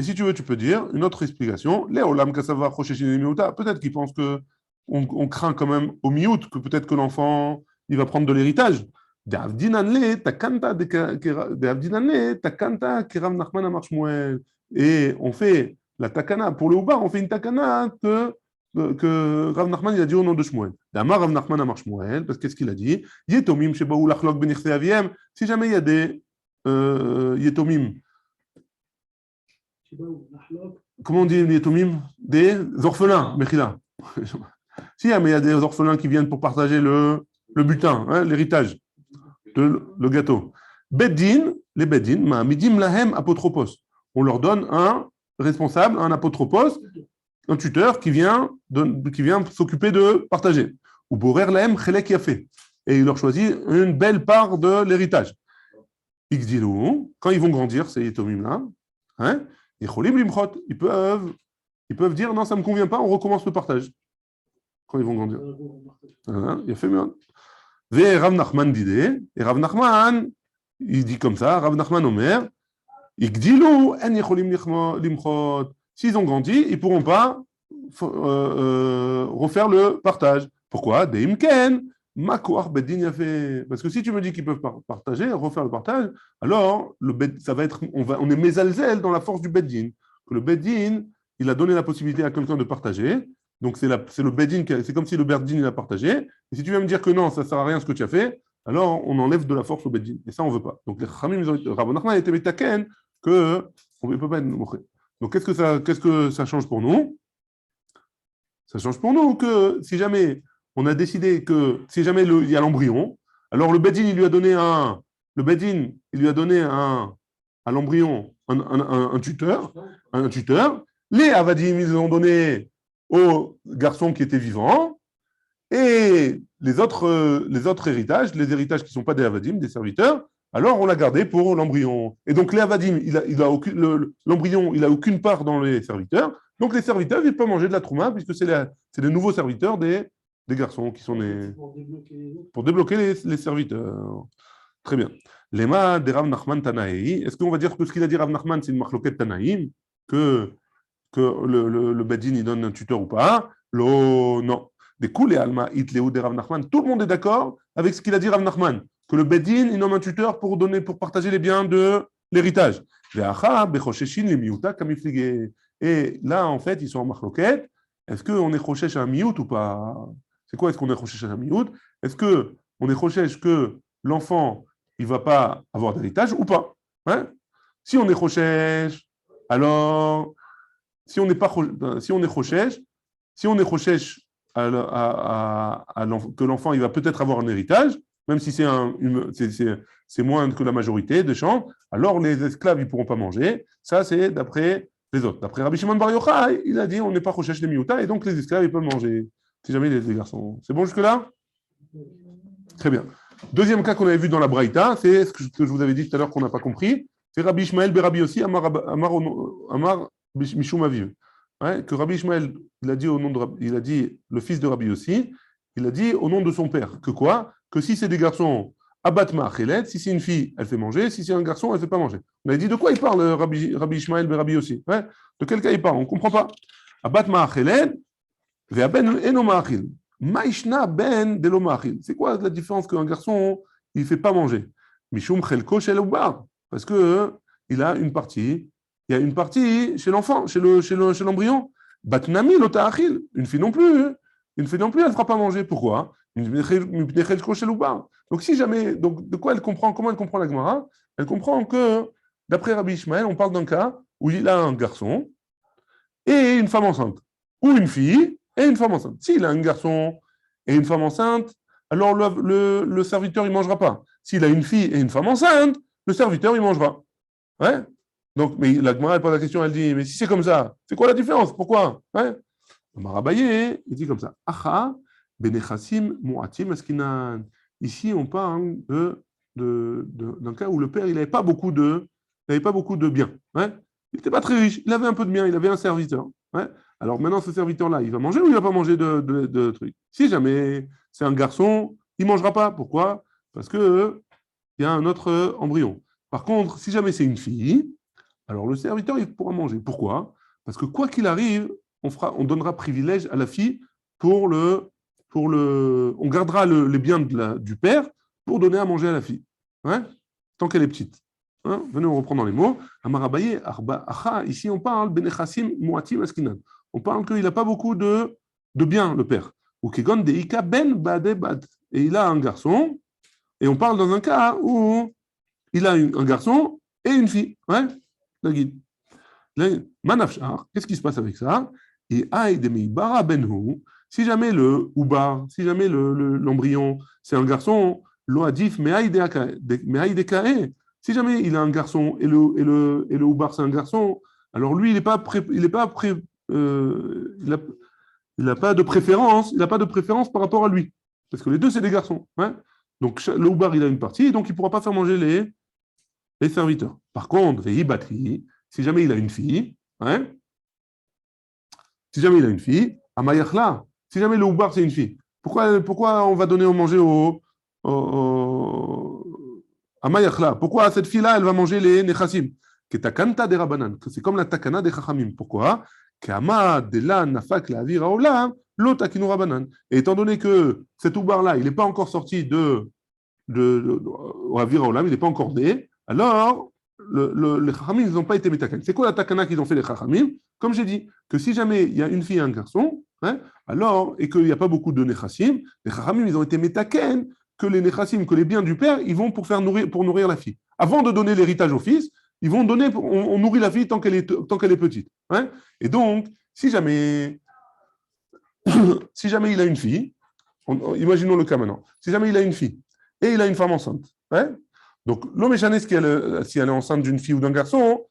si tu veux, tu peux dire une autre explication. Peut-être qu'ils pensent qu'on craint quand même au miout, que peut-être que l'enfant il va prendre de l'héritage. Et on fait la takana, pour le Houbar, on fait une takana que Rav Nachman il a dit au nom de Shmuel. D'Amar Rav Nachman Amar Shmuel, parce qu'est-ce qu'il a dit? Yetomim shebaou lachlok benichse aviem. Si jamais il y a des yetomim, comment on dit yetomim? Des orphelins, Mechila. Si jamais il y a des orphelins qui viennent pour partager le butin, hein, l'héritage, le gâteau. Beddin, les Beddin, ma'amidim lahem apotropos. On leur donne un responsable, un apotropos, un tuteur qui vient s'occuper de partager. Ou borer lahem chelek yafé. Et il leur choisit une belle part de l'héritage. Xdilou, quand ils vont grandir, ces yetomim-là, hein, ils peuvent dire non, ça ne me convient pas, on recommence le partage. Quand ils vont grandir. Il a fait mieux. Et Rav Nachman dit, et Rav Nachman, il dit comme ça, Rav Nachman Omer, Igdilou, en yecholim limchot. S'ils ont grandi, ils ne pourront pas refaire le partage. Pourquoi? Deimken, Ma koach bedin yafé. Parce que si tu me dis qu'ils peuvent partager, refaire le partage, alors ça va être, on est mésalzel dans la force du bedin. Que le bedin, il a donné la possibilité à quelqu'un de partager. Donc c'est le bedin, c'est comme si le bedin il a partagé. Et si tu viens me dire que non, ça ne sert à rien ce que tu as fait, alors on enlève de la force au bedin. Et ça, on ne veut pas. Donc les Khamim, Rabban Nachman a été métaken que on ne peut pas être moché. Donc qu'est-ce que ça change pour nous? Ça change pour nous que si jamais on a décidé que si jamais il y a l'embryon, alors le Bedin, il lui a donné à l'embryon un tuteur, un tuteur. Les Avadim, ils ont donné au garçon qui était vivant. Et les autres héritages, les héritages qui ne sont pas des Avadim, des serviteurs, alors on l'a gardé pour l'embryon. Et donc les Avadim, l'embryon, il n'a aucune part dans les serviteurs. Donc les serviteurs, ils peuvent manger de la trouma, puisque c'est les nouveaux serviteurs des garçons qui sont les. Pour débloquer les serviteurs. Très bien. Lema de Rav Nachman Tanaï. Est-ce qu'on va dire que ce qu'il a dit Rav Nachman, c'est une marloquette Tanaïm, que le Bedin, il donne un tuteur ou pas? Non. Des coups, les Alma, Itleu de Rav Nachman. Tout le monde est d'accord avec ce qu'il a dit Rav Nachman, que le Bedin, il nomme un tuteur pour partager les biens de l'héritage. Et là, en fait, ils sont en marloquette. Est-ce qu'on est chochesh à un miout ou pas? C'est quoi est-ce qu'on est chochesh à un miout? Est-ce qu'on est chochesh que l'enfant, il ne va pas avoir d'héritage ou pas? Hein? Si on est chochesh, alors, si on n'est pas si on est chochesh, que l'enfant il va peut-être avoir un héritage, même si c'est moins que la majorité des gens, alors les esclaves ils ne pourront pas manger. Ça, c'est d'après les autres. D'après Rabbi Shimon Bar Yochai, il a dit on n'est pas chochesh des miouta, et donc les esclaves ils peuvent manger, si jamais les garçons. C'est bon jusque-là? Très bien. Deuxième cas qu'on avait vu dans la Braïta, c'est ce que je vous avais dit tout à l'heure qu'on n'a pas compris, c'est Rabbi Ishmael Berabi aussi, Amar Mishum Aviv. Ouais, que Rabbi Ishmael, il a dit le fils de Rabbi aussi, il a dit au nom de son père, que quoi? Que si c'est des garçons, Abat Ma'achelet, si c'est une fille, elle fait manger, si c'est un garçon, elle ne fait pas manger. On a dit de quoi il parle, Rabbi Ishmael Berabi aussi? Ouais, de quel cas il parle? On ne comprend pas. Abat Ma'achelet, Ve'aben eno ma'achil. Ma'ishna ben de lo ma'achil. C'est quoi la différence qu'un garçon, il ne fait pas manger? Mishum chelko shel ubar. Parce que il a une partie. Il y a une partie chez l'enfant, chez l'embryon. Batnami lo ta'achil. Une fille non plus. Une fille non plus, elle ne fera pas manger. Pourquoi? Donc si jamais, donc de quoi elle comprend? Comment elle comprend la Gemara? Elle comprend que d'après Rabbi Ishmael, on parle d'un cas où il a un garçon et une femme enceinte, ou une fille et une femme enceinte. S'il a un garçon et une femme enceinte, alors le serviteur, il ne mangera pas. S'il a une fille et une femme enceinte, le serviteur, il mangera. Ouais. Donc, mais la Gemara, elle pose la question, elle dit, mais si c'est comme ça, c'est quoi la différence? Pourquoi? Ouais. Marabaye, il dit comme ça. Acha, benechassim, mu'atim, askinan. Ici, on parle d'un cas où le père, il n'avait pas beaucoup de biens. Ouais. Il n'était pas très riche, il avait un peu de biens, il avait un serviteur. Ouais. Alors maintenant, ce serviteur-là, il va manger ou il ne va pas manger de trucs? Si jamais c'est un garçon, il ne mangera pas. Pourquoi? Parce qu'il y a un autre embryon. Par contre, si jamais c'est une fille, alors le serviteur, il pourra manger. Pourquoi? Parce que quoi qu'il arrive, on donnera privilège à la fille on gardera les biens du père pour donner à manger à la fille. Hein? Tant qu'elle est petite. Hein? Venez, on reprend dans les mots. Amarabaye, Arba, Acha, ici on parle Benechassim, Muatim, Askinan. On parle qu'il n'a pas beaucoup de biens, le père. Ou Kegon Deika Ben Bade Bad. Et il a un garçon, et on parle dans un cas où il a un garçon et une fille. Ouais? La guide. Manafshar, qu'est-ce qui se passe avec ça? Et Aïdemibara Benhu, si jamais le Ubar, si jamais l'embryon, c'est un garçon, l'Oadif Meaïdekae, si jamais il a un garçon et le Ubar c'est un garçon, alors lui il n'a pas, il a pas de préférence, par rapport à lui, parce que les deux c'est des garçons. Hein. Donc le Ubar il a une partie, donc il ne pourra pas faire manger les serviteurs. Par contre, Vehibatri, si jamais il a une fille, hein, si jamais il a une fille, Amayachla, si jamais le Ubar c'est une fille, pourquoi on va donner à manger Amayachla? Pourquoi cette fille-là, elle va manger les Nechassim? C'est comme la takana des Chachamim. Pourquoi? Kama dela nafak la avira olam, l'ota kinura banan. Et étant donné que cet oubar-là, il n'est pas encore sorti au avira olam, il n'est pas encore né, alors les chachamim, ils n'ont pas été métaken. C'est quoi la takana qu'ils ont fait les chachamim? Comme j'ai dit, que si jamais il y a une fille et un garçon, hein, alors, et qu'il n'y a pas beaucoup de nechassim, les chachamim, ils ont été métaken, que les nechassim, que les biens du père, ils vont pour nourrir la fille. Avant de donner l'héritage au fils, ils vont donner, on nourrit la fille tant qu'elle est petite. Hein. Et donc, si jamais il a une fille, imaginons le cas maintenant, si jamais il a une fille et il a une femme enceinte, hein, donc l'homme échané, si elle est enceinte d'une fille ou d'un garçon,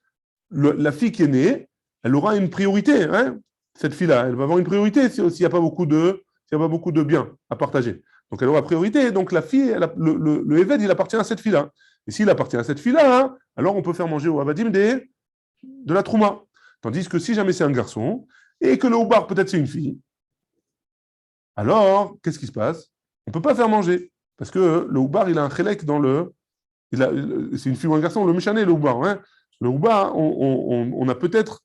la fille qui est née, elle aura une priorité. Hein, cette fille-là, elle va avoir une priorité s'il n'y a pas beaucoup de biens à partager. Donc elle aura priorité. Donc la fille, le Eved, il appartient à cette fille-là. Et s'il appartient à cette fille-là, hein, alors on peut faire manger au Avadim de la Trouma. Tandis que si jamais c'est un garçon, et que le Oubar, peut-être c'est une fille, alors, qu'est-ce qui se passe? On ne peut pas faire manger. Parce que le Oubar, il a un chélek dans c'est une fille ou un garçon, le méchané, le Oubar. Hein. Le Oubar, on a peut-être...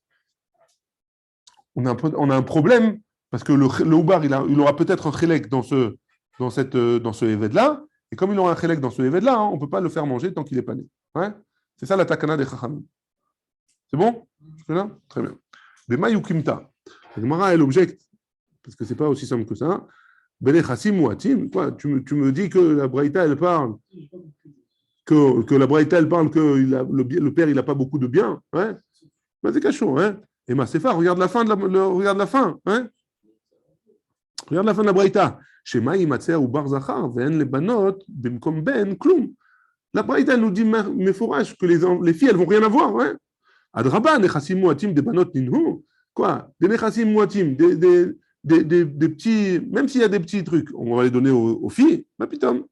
On a un problème, parce que le Oubar, il aura peut-être un chélek dans ce Eved-là, et comme il aura un chélek dans ce Eved-là, hein, on ne peut pas le faire manger tant qu'il n'est pas né. Ouais, c'est ça la takana des chachamim. C'est bon? Là très bien. Bema yukimta. La Gemara, elle objecte, parce que ce n'est pas aussi simple que ça. Bene chassim ou atim. Quoi, tu me dis que la Braïta, elle parle que la Braïta, elle parle que le père, il n'a pas beaucoup de biens. Ouais. Ben, c'est cachot. Hein. Et ma Sefa, regarde la fin regarde la fin. Hein. Regarde la fin de la Braïta. Shema imatzer ou bar zachar, ve'en le banot, bimkom ben, klum. La Braïta, elle nous dit, mais fourrage, que les filles, elles vont rien avoir. Hein. Adraba, nechassim muatim, des banot ninhu. Quoi? Des nechassim muatim, des petits, même s'il y a des petits trucs, on va les donner aux filles. Ma pitom.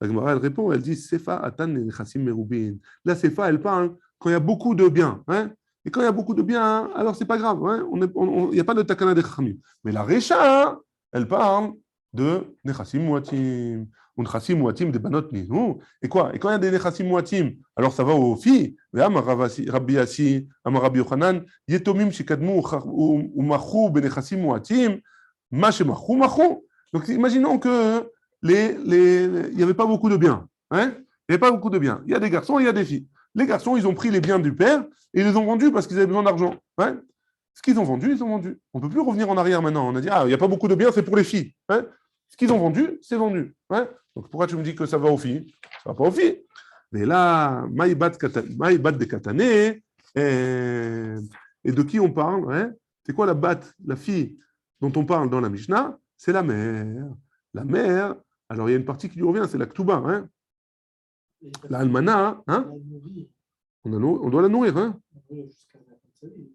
La Gemara, elle répond, elle dit, Sefa atan nechassim merubin. La Sefa, elle parle quand il y a beaucoup de biens. Hein. Et quand il y a beaucoup de biens, alors c'est pas grave. Hein. Il n'y a pas de takana de chachamim. Mais la Recha, elle parle de nechassim muatim. Nechassim muatim des banot ninu. Et quoi? Et quand il y a des nechassim muatim, alors ça va aux filles. Rabbi Yassi, Rabbi Yochanan, yetomim shikadmu umachu benechassim muatim, ma shemachu machu. Donc imaginons que il n'y avait pas beaucoup de biens. Hein? Il n'y avait pas beaucoup de biens. Il y a des garçons et il y a des filles. Les garçons, ils ont pris les biens du père et ils les ont vendus parce qu'ils avaient besoin d'argent. Hein? Ce qu'ils ont vendu, ils ont vendu. On ne peut plus revenir en arrière maintenant. On a dit, il n'y a pas beaucoup de biens, c'est pour les filles. Hein? Ce qu'ils ont vendu, c'est vendu. Hein? Donc pourquoi tu me dis que ça va aux filles? Ça ne va pas aux filles. Mais là, maïbat de katané, et de qui on parle? Hein? C'est quoi la bat, la fille dont on parle dans la Mishnah? C'est la mère. La mère, alors il y a une partie qui lui revient, c'est la Ktuba. Hein? La almana, hein? On doit la nourrir. Hein?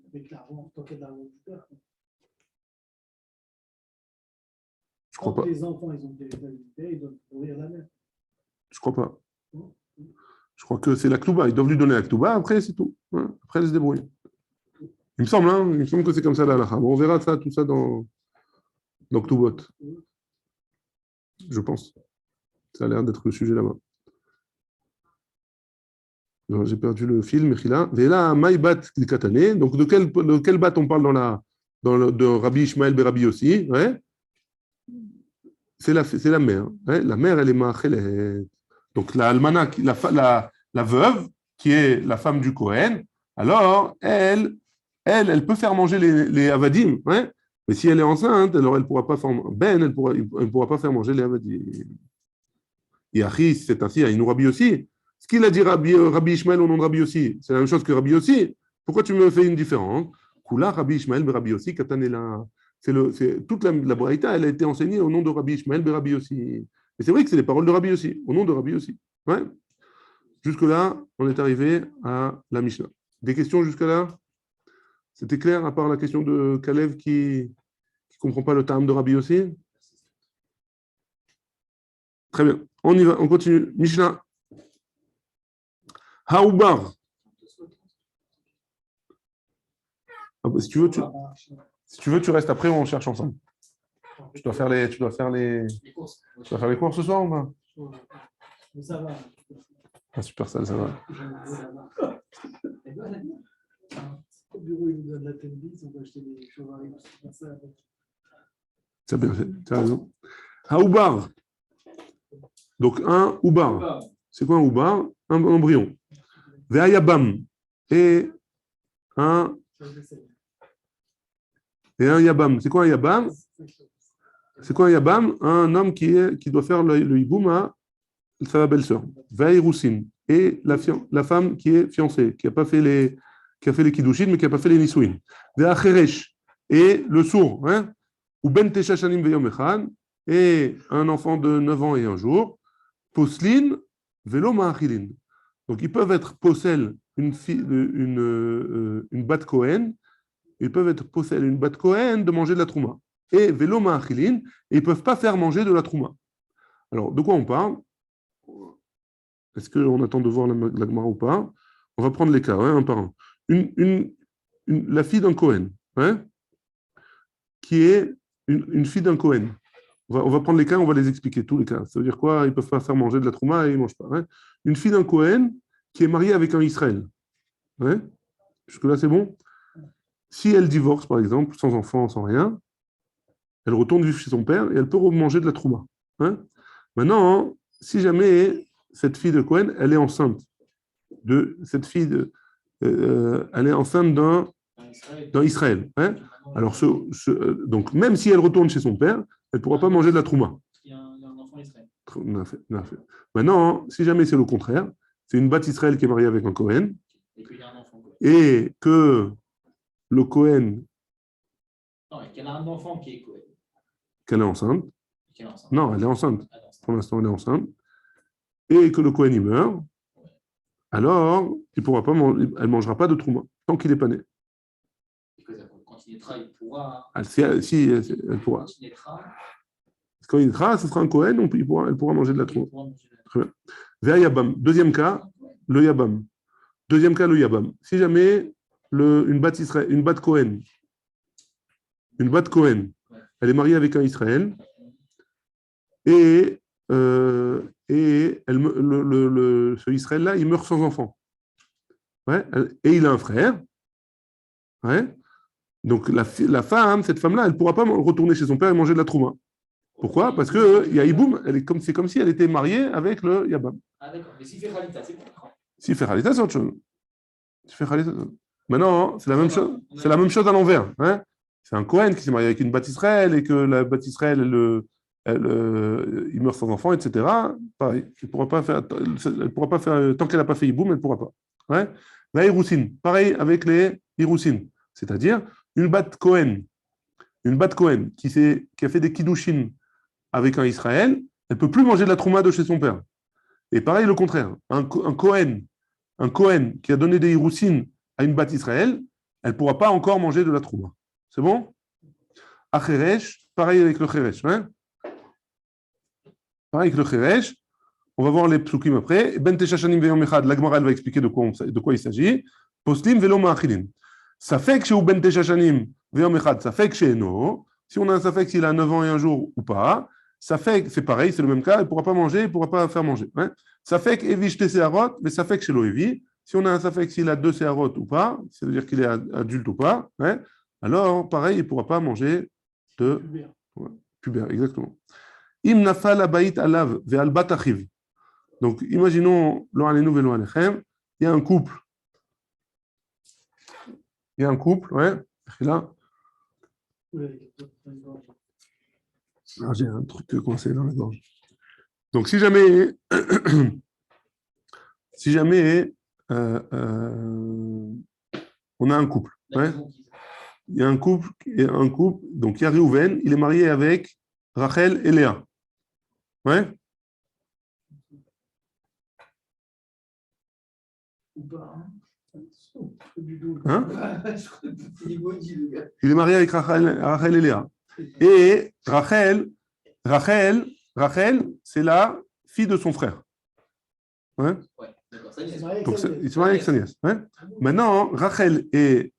Avec l'argent, tant qu'il y a de l'argent du père.
Je crois pas.
Les enfants, ils ont des qualités, ils doivent nourrir la mère.
Je crois pas. Je crois que c'est la Ktuba. Ils doivent lui donner la Ktuba, après c'est tout. Hein? Après, elle se débrouille. Il me semble, hein? Il me semble que c'est comme ça la halakha. Bon, on verra ça, tout ça dans Ktubot. Je pense. Ça a l'air d'être le sujet là-bas. J'ai perdu le fil, Mechila. Vela Maïbat Katane. Donc, de quel bat on parle de Rabbi Ishmael Berabi aussi? Ouais. C'est la mère. Ouais. La mère, elle est Ma'achelet. Donc, la almana, la veuve, qui est la femme du Kohen, alors, elle peut faire manger les avadim. Ouais. Mais si elle est enceinte, alors elle ne pourra pas faire elle pourra pas faire manger les avadim. Yachi, c'est ainsi, à Rabbi aussi. Ce qu'il a dit Rabbi Ishmael au nom de Rabbi aussi, c'est la même chose que Rabbi aussi. Pourquoi tu me fais une différence? Kula Rabbi Ishmael Rabbi aussi, Katanela. Toute la Braïta, elle a été enseignée au nom de Rabbi Ishmael Rabbi aussi. Et c'est vrai que c'est les paroles de Rabbi aussi, au nom de Rabbi aussi. Ouais. Jusque-là, on est arrivé à la Mishnah. Des questions jusque-là? C'était clair, à part la question de Kalev qui ne comprend pas le terme de Rabbi aussi? Très bien. On y va, on continue. Mishnah. Haoubar. Ah bah, si tu veux, tu restes après, on cherche ensemble. Tu dois faire les courses ce soir ou pas?
Ça va.
Ah, super, ça va.
Au bureau, ils nous donnent la tenbise, on va acheter des chauvarits. Ça avec.
C'est bien fait, tu as raison. Haoubar. Donc, un oubar. C'est quoi un oubar? Un embryon. Ve'ayabam. Et un yabam. C'est quoi un yabam? C'est quoi un yabam? Un homme qui doit faire le hiboum à sa belle-sœur. Ve'ayrousin. Et la femme qui est fiancée, qui a fait les kiddushin, mais qui n'a pas fait les nisouin. Ve'acheresh. Et le sourd. Hein? Ou ben teshachanim ve'yom echad. Et un enfant de 9 ans et un jour. Poslin, vélo ma'achilin. Donc, ils peuvent être possèl, une bat Cohen, ils peuvent être possèl, une bat Cohen de manger de la trouma. Et vélo ma'achilin, et ils ne peuvent pas faire manger de la trouma. Alors, de quoi on parle? Est-ce qu'on attend de voir la Gemara ou pas? On va prendre les cas, hein, un par un. La fille d'un Cohen, hein, qui est une fille d'un Cohen. On va prendre les cas, on va les expliquer, tous les cas. Ça veut dire quoi? Ils ne peuvent pas faire manger de la trouma et ils ne mangent pas. Hein. Une fille d'un Cohen qui est mariée avec un Israël. Ouais. Jusque-là, c'est bon? Si elle divorce, par exemple, sans enfant, sans rien, elle retourne vivre chez son père et elle peut manger de la trouma. Hein. Maintenant, si jamais cette fille de Cohen, elle est enceinte elle est enceinte d'un Israël. Hein. Alors, donc, même si elle retourne chez son père, elle ne pourra pas manger de la trouma.
Il y a un enfant israélien.
Maintenant, si jamais c'est le contraire, c'est une bat Israël qui est mariée avec un Cohen,
Et qu'il y a un enfant.
et que le Cohen.
Non, et qu'elle a un enfant qui est Cohen.
Qu'elle est enceinte. Non, elle est enceinte.
Ah, non,
Pour l'instant, elle est enceinte. Et que le Cohen il meurt, alors il pourra pas elle ne mangera pas de trouma tant qu'il n'est pas né.
Quand il naîtra, il pourra.
Si elle pourra. Quand il naîtra, ce sera un Cohen, elle pourra manger de la trouma. Très bien. Ve'ayabam. Deuxième cas, le yabam. Deuxième cas, le yabam. Si jamais une bat Cohen, elle est mariée avec un Israël, et ce Israël-là, il meurt sans enfant. Ouais, et il a un frère. Ouais. Donc la femme, cette femme-là, elle ne pourra pas retourner chez son père et manger de la trouma. Pourquoi? Parce qu'il y a Iboum, c'est comme si elle était mariée avec le Yabam.
Ah d'accord, mais s'il fait Khalita, c'est bon.
S'il fait Khalita, c'est autre chose. Maintenant, c'est la même chose. C'est la même chose à l'envers. Hein. C'est un Cohen qui s'est marié avec une bat Israël et que la bat Israël, il meurt sans enfant, etc. Pareil, elle ne pourra pas faire, tant qu'elle n'a pas fait Iboum, elle ne pourra pas. Ouais. La Hiroussin, pareil avec les Hiroussin, c'est-à-dire une bat Cohen qui a fait des kiddushin avec un Israël, elle ne peut plus manger de la trouma de chez son père. Et pareil, le contraire. Un Cohen qui a donné des Hiroussin à une bat Israël, elle ne pourra pas encore manger de la trouma. C'est bon? Acheresh, pareil avec le Cheresh. Hein. Pareil avec le Cheresh. On va voir les psukim après. Ben Teshashanim Veyom Echad, la Gemara va expliquer de quoi il s'agit. Poslim Velo Ma'achilin. Ça fait que chez Ben Teshashanim Veyom Echad, ça fait que chez Eno. Si on a un safek s'il a 9 ans et un jour ou pas, ça fait que c'est pareil, c'est le même cas, il ne pourra pas manger, il ne pourra pas faire manger. Hein. Ça fait que Evi Shte Seharot, mais ça fait que chez l'Oevi, si on a un safek s'il a 2 Seharot ou pas, c'est-à-dire qu'il est adulte ou pas, hein, alors pareil, il ne pourra pas manger de pubère, exactement. Im nafal abayit alav ve'al bat achiv. Donc imaginons, lo alenu ve'lo alechem, il y a un couple. Ouais, là. Ah, j'ai un truc coincé dans la gorge. Donc, si jamais on a un couple, ouais, il y a un couple, donc il y a Réhouven, il est marié avec Rachel et Léa. Ouais. Hein? Il est marié avec Rachel et Léa. Et Rachel, c'est la fille de son frère. Ouais. Donc, il se marie avec sa nièce. Ouais. Maintenant, Rachel et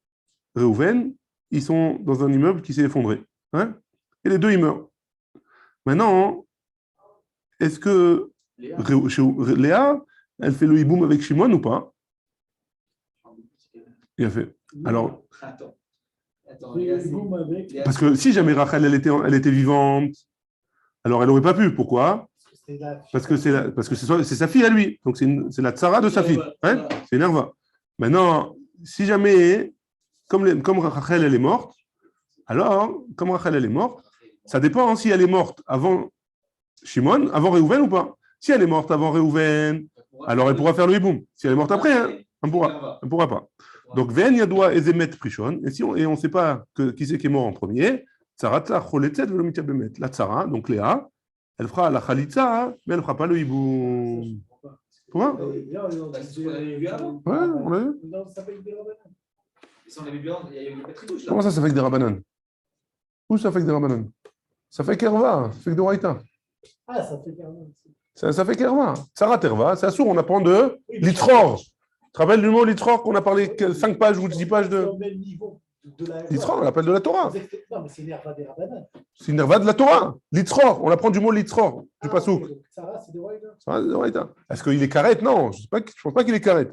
Réhouven, ils sont dans un immeuble qui s'est effondré. Ouais. Et les deux, ils meurent. Maintenant, est-ce que Léa, elle fait le hiboum avec Shimon ou pas? Il a fait. Alors,
Attends.
Et
Léa, c'est-
boum avec.
Léa,
parce que si jamais Rachel, elle était vivante, alors elle n'aurait pas pu. Pourquoi? Parce que c'est sa fille à lui. Donc c'est la tsara de sa fille. Hein, c'est une herva. Maintenant, si jamais, comme Rachel, elle est morte, alors, comme Rachel, elle est morte, ça dépend si elle est morte avant Shimon, avant Réhouven ou pas. Si elle est morte avant Réhouven, alors elle pourra faire le hiboum. Si elle est morte après, hein, elle ne pourra pas. Donc, Ven Yadoua Ezemet Prishon, et on ne sait pas qui c'est qui est mort en premier, Tsaratla Choletzet Velomitia Bemet. La Tsara, donc Léa, elle fera la Khalitza, mais elle ne fera pas le hiboum. Pourquoi?
Parce qu'on avait vu avant.
Ouais, on l'a vu.
Non, ça s'appelle des rabbins.
Et si on avait vu avant, il n'y avait pas de tribouche là.
Comment ça fait que des Rabbanan? Où ça fait que des Rabbanan? Ça fait qu'Herva, ça fait que de Raïta.
Ah, ça fait carrément.
Ça fait qu'Herva. Sarah Terva, c'est assour, on apprend de Litror. Tu te rappelles du mot Litror qu'on a parlé 5 pages ou 10 pages de. Litror, on l'appelle de la Torah.
Non, mais c'est l'herva des rabbins.
C'est une herva de la Torah. Litror, on apprend du mot Litror, du pasouk.
Sarah, c'est de Raïta.
Sarah de Raïta. Est-ce qu'il est carré? Non, je ne pense pas qu'il est carré.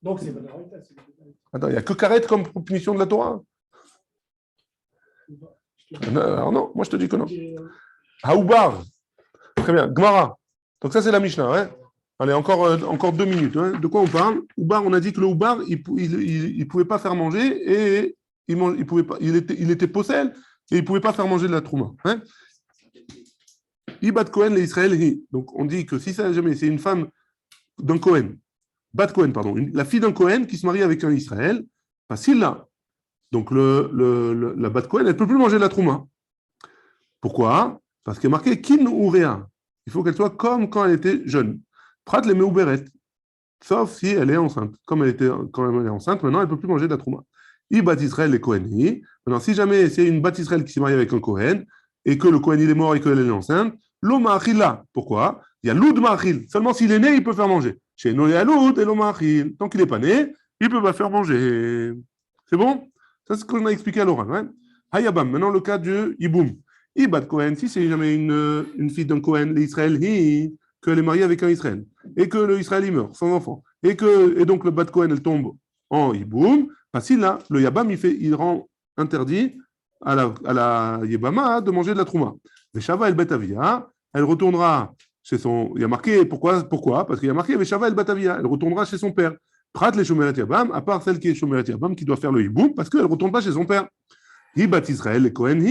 Donc, c'est pas de Raïta.
Attends, il n'y a que carré comme punition de la Torah. Alors non, moi je te dis que non. Haoubar. Très bien. Gmara. Donc ça, c'est la Mishnah. Hein. Allez, encore 2 minutes. Hein. De quoi on parle? Oubar, on a dit que le Oubar, il ne pouvait pas faire manger et il était possède et il ne pouvait pas faire manger de la trouma. Hein. Ibat Kohen, les Israël. Donc on dit que si ça jamais, c'est une femme d'un Kohen, Bat Kohen, pardon, la fille d'un Kohen qui se marie avec un Israël, pas s'il l'a. Donc la Bat Kohen, elle ne peut plus manger de la trouma. Pourquoi? Parce qu'il y a marqué Kin ou Réa. Il faut qu'elle soit comme quand elle était jeune. Prat les Meuberet. Sauf si elle est enceinte. Comme quand elle est enceinte, maintenant elle ne peut plus manger de la trouma. I bat Israël les Kohen. Maintenant, si jamais c'est une bat Israël qui s'est mariée avec un Kohen, et que le Kohen il est mort et qu'elle est enceinte, l'Oma Achila. Pourquoi? Il y a l'Oud Ma'achil. Seulement s'il est né, il peut faire manger. Chez Noé Aloud et l'Oma Achil. Tant qu'il n'est pas né, il ne peut pas faire manger. C'est bon? Ça, c'est ce que je m'ai expliqué à l'oral. Ouais? Hayabam. Maintenant, le cas du Iboum. Ibat Kohen, si c'est jamais une fille d'un Kohen, l'Israël, qu'elle est mariée avec un Israël, et que le Israël il meurt sans enfant, et donc le Bat Kohen elle tombe en Iboum, parce que là, le Yabam il rend interdit à la Yebama de manger de la Trouma. Veshava el Betavia, elle retournera chez son. Il y a marqué pourquoi? Parce qu'il y a marqué Veshava el Betavia, elle retournera chez son père. Prat les Shomeret Yabam, à part celle qui est Shomeret Yabam, qui doit faire le Iboum, parce qu'elle ne retourne pas chez son père. Ibat Israël, les Kohen,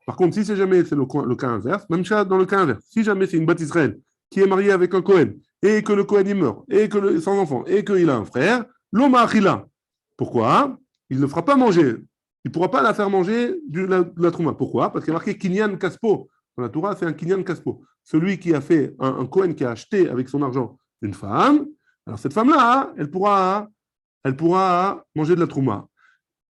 par contre, si c'est jamais c'est le cas inverse, même dans le cas inverse, si jamais c'est une bat Israël qui est mariée avec un Kohen, et que le Kohen il meurt, et que sans enfant, et qu'il a un frère, l'Oma Achila. Pourquoi? Il ne fera pas manger. Il ne pourra pas la faire manger de la Trouma. Pourquoi? Parce qu'il y a marqué Kinyan Kaspo. Dans la Torah, c'est un Kinyan Kaspo. Celui qui a fait un Kohen qui a acheté avec son argent une femme, alors cette femme-là, elle pourra manger de la Trouma.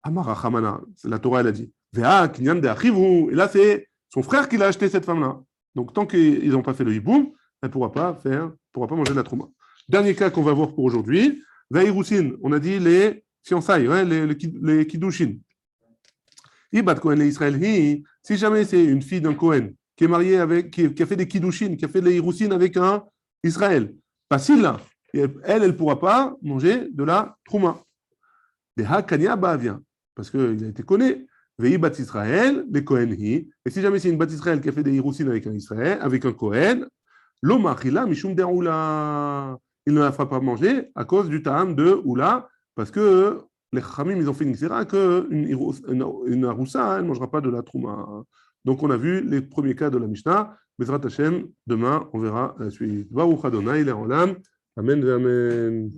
Amara Hamana, la Torah, elle a dit. Et là, c'est son frère qui l'a acheté cette femme-là. Donc, tant qu'ils n'ont pas fait le hiboum, elle ne pourra pas manger de la trouma. Dernier cas qu'on va voir pour aujourd'hui. Vaïroussin, on a dit les fiançailles, ouais, les kiddushin. Ibat Kohen les Israël, si jamais c'est une fille d'un Kohen qui est mariée avec, qui a fait des kiddushin, qui a fait des hiroussin avec un Israël, facile là, elle ne pourra pas manger de la trouma. Des hakania ba'avien, parce qu'il a été connu. Vei bat Israël, les Kohen hi. Et si jamais c'est une bat Israël qui a fait des hiroussin avec un Israël, avec un Kohen, l'oma achila mishum de'oula. Il ne la fera pas manger à cause du ta'am de oula, parce que les Chachamim, ils ont fait une xéra qu'une aroussa, elle ne mangera pas de la trouma. Donc on a vu les premiers cas de la Mishnah. Bezrat Hashem, demain on verra la suite. Baruch Adonai, l'Olam. Amen, amen.